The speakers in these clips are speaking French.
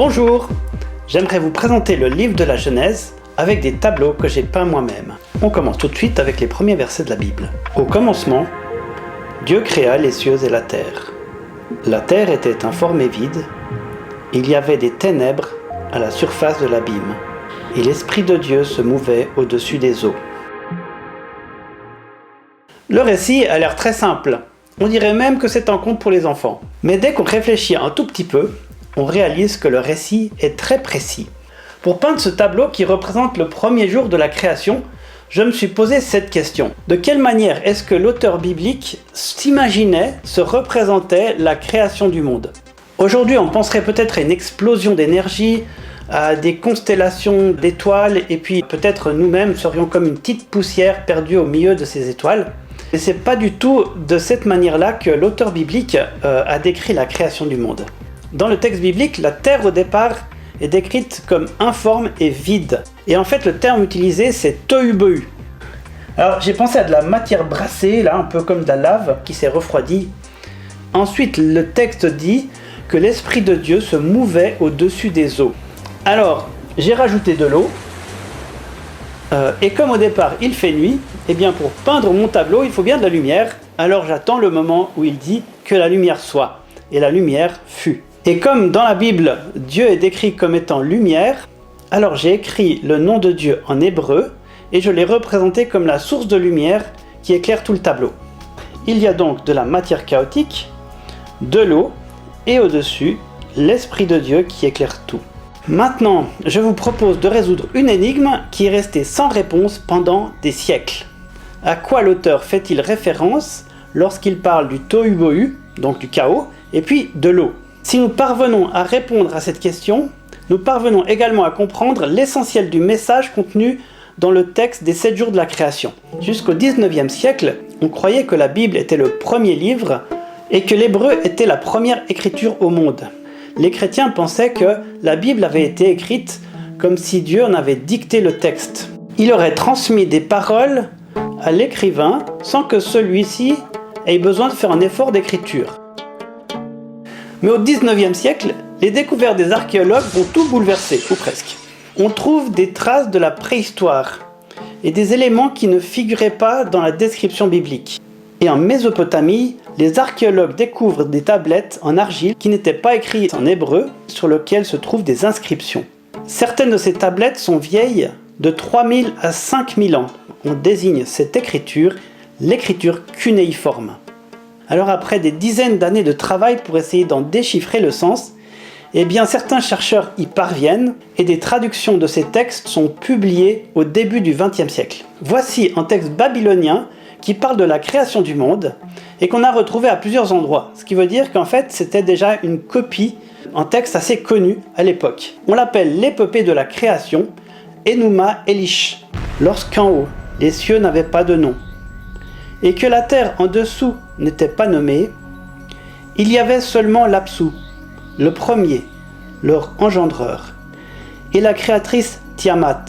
Bonjour, j'aimerais vous présenter le livre de la Genèse avec des tableaux que j'ai peints moi-même. On commence tout de suite avec les premiers versets de la Bible. Au commencement, Dieu créa les cieux et la terre. La terre était informe et vide. Il y avait des ténèbres à la surface de l'abîme, et l'Esprit de Dieu se mouvait au-dessus des eaux. Le récit a l'air très simple. On dirait même que c'est un conte pour les enfants. Mais dès qu'on réfléchit un tout petit peu, on réalise que le récit est très précis. Pour peindre ce tableau qui représente le premier jour de la création, je me suis posé cette question. De quelle manière est-ce que l'auteur biblique s'imaginait, se représentait la création du monde ? Aujourd'hui, on penserait peut-être à une explosion d'énergie, à des constellations d'étoiles, et puis peut-être nous-mêmes serions comme une petite poussière perdue au milieu de ces étoiles. Et c'est pas du tout de cette manière-là que l'auteur biblique a décrit la création du monde. Dans le texte biblique, la terre au départ est décrite comme informe et vide. Et en fait, le terme utilisé, c'est tohu-bohu. Alors, j'ai pensé à de la matière brassée, là, un peu comme de la lave qui s'est refroidie. Ensuite, le texte dit que l'Esprit de Dieu se mouvait au-dessus des eaux. Alors, j'ai rajouté de l'eau. Et comme au départ, il fait nuit, eh bien pour peindre mon tableau, il faut bien de la lumière. Alors j'attends le moment où il dit que la lumière soit. Et la lumière fut. Et comme dans la Bible, Dieu est décrit comme étant lumière, alors j'ai écrit le nom de Dieu en hébreu et je l'ai représenté comme la source de lumière qui éclaire tout le tableau. Il y a donc de la matière chaotique, de l'eau et au-dessus, l'Esprit de Dieu qui éclaire tout. Maintenant, je vous propose de résoudre une énigme qui est restée sans réponse pendant des siècles. À quoi l'auteur fait-il référence lorsqu'il parle du tohu-bohu, donc du chaos, et puis de l'eau ? Si nous parvenons à répondre à cette question, nous parvenons également à comprendre l'essentiel du message contenu dans le texte des 7 jours de la création. Jusqu'au 19e siècle, on croyait que la Bible était le premier livre et que l'hébreu était la première écriture au monde. Les chrétiens pensaient que la Bible avait été écrite comme si Dieu en avait dicté le texte. Il aurait transmis des paroles à l'écrivain sans que celui-ci ait besoin de faire un effort d'écriture. Mais au 19e siècle, les découvertes des archéologues vont tout bouleverser, ou presque. On trouve des traces de la préhistoire et des éléments qui ne figuraient pas dans la description biblique. Et en Mésopotamie, les archéologues découvrent des tablettes en argile qui n'étaient pas écrites en hébreu, sur lesquelles se trouvent des inscriptions. Certaines de ces tablettes sont vieilles de 3000 à 5000 ans. On désigne cette écriture l'écriture cunéiforme. Alors après des dizaines d'années de travail pour essayer d'en déchiffrer le sens, eh bien certains chercheurs y parviennent et des traductions de ces textes sont publiées au début du XXe siècle. Voici un texte babylonien qui parle de la création du monde et qu'on a retrouvé à plusieurs endroits, ce qui veut dire qu'en fait c'était déjà une copie, un texte assez connu à l'époque. On l'appelle l'épopée de la création, Enuma Elish, lorsqu'en haut les cieux n'avaient pas de nom et que la terre en dessous n'était pas nommée, il y avait seulement l'Apsu, le premier, leur engendreur, et la créatrice Tiamat,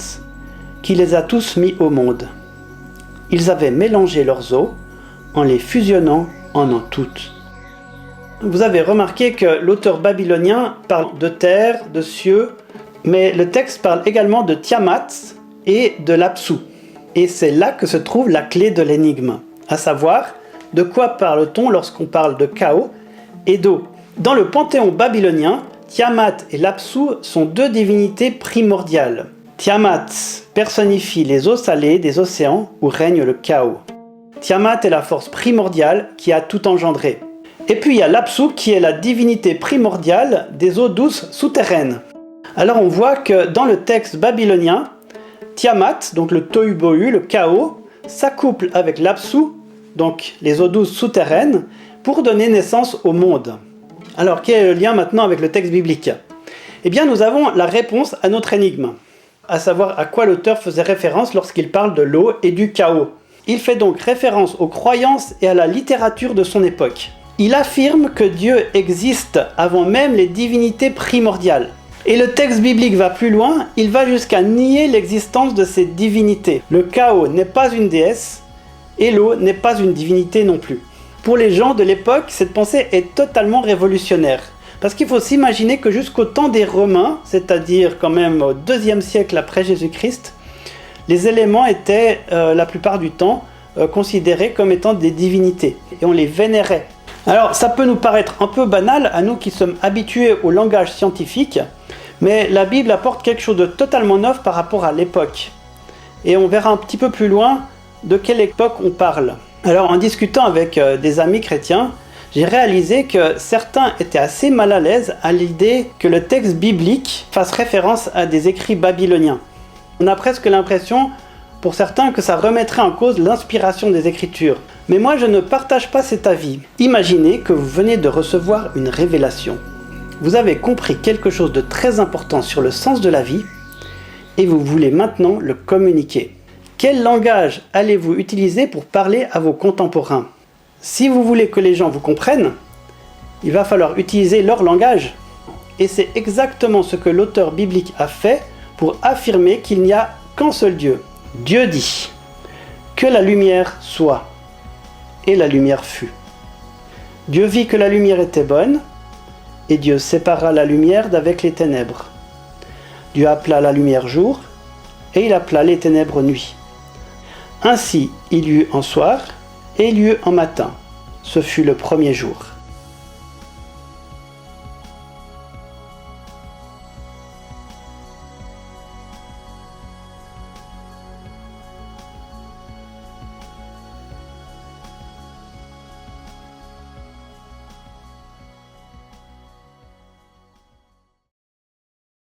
qui les a tous mis au monde. Ils avaient mélangé leurs eaux en les fusionnant en un tout. Vous avez remarqué que l'auteur babylonien parle de terre, de cieux, mais le texte parle également de Tiamat et de l'Apsu. Et c'est là que se trouve la clé de l'énigme, à savoir de quoi parle-t-on lorsqu'on parle de chaos et d'eau. Dans le panthéon babylonien, Tiamat et l'Apsu sont deux divinités primordiales. Tiamat personnifie les eaux salées des océans où règne le chaos. Tiamat est la force primordiale qui a tout engendré. Et puis il y a l'Apsu qui est la divinité primordiale des eaux douces souterraines. Alors on voit que dans le texte babylonien, Tiamat, donc le tohu-bohu, le chaos, s'accouple avec l'Apsu, donc les eaux douces souterraines, pour donner naissance au monde. Alors quel est le lien maintenant avec le texte biblique ? Eh bien nous avons la réponse à notre énigme, à savoir à quoi l'auteur faisait référence lorsqu'il parle de l'eau et du chaos. Il fait donc référence aux croyances et à la littérature de son époque. Il affirme que Dieu existe avant même les divinités primordiales. Et le texte biblique va plus loin, il va jusqu'à nier l'existence de ces divinités. Le chaos n'est pas une déesse, et l'eau n'est pas une divinité non plus. Pour les gens de l'époque, cette pensée est totalement révolutionnaire. Parce qu'il faut s'imaginer que jusqu'au temps des Romains, c'est-à-dire quand même au IIe siècle après Jésus-Christ, les éléments étaient la plupart du temps considérés comme étant des divinités et on les vénérait. Alors ça peut nous paraître un peu banal à nous qui sommes habitués au langage scientifique, mais la Bible apporte quelque chose de totalement neuf par rapport à l'époque. Et on verra un petit peu plus loin de quelle époque on parle. Alors en discutant avec des amis chrétiens, j'ai réalisé que certains étaient assez mal à l'aise à l'idée que le texte biblique fasse référence à des écrits babyloniens. On a presque l'impression, pour certains, que ça remettrait en cause l'inspiration des Écritures. Mais moi, je ne partage pas cet avis. Imaginez que vous venez de recevoir une révélation. Vous avez compris quelque chose de très important sur le sens de la vie et vous voulez maintenant le communiquer. Quel langage allez-vous utiliser pour parler à vos contemporains ? Si vous voulez que les gens vous comprennent, il va falloir utiliser leur langage. Et c'est exactement ce que l'auteur biblique a fait pour affirmer qu'il n'y a qu'un seul Dieu. Dieu dit « Que la lumière soit » et la lumière fut. Dieu vit que la lumière était bonne et Dieu sépara la lumière d'avec les ténèbres. Dieu appela la lumière jour et il appela les ténèbres nuit. Ainsi il y eut un soir et il y eut un matin. Ce fut le premier jour.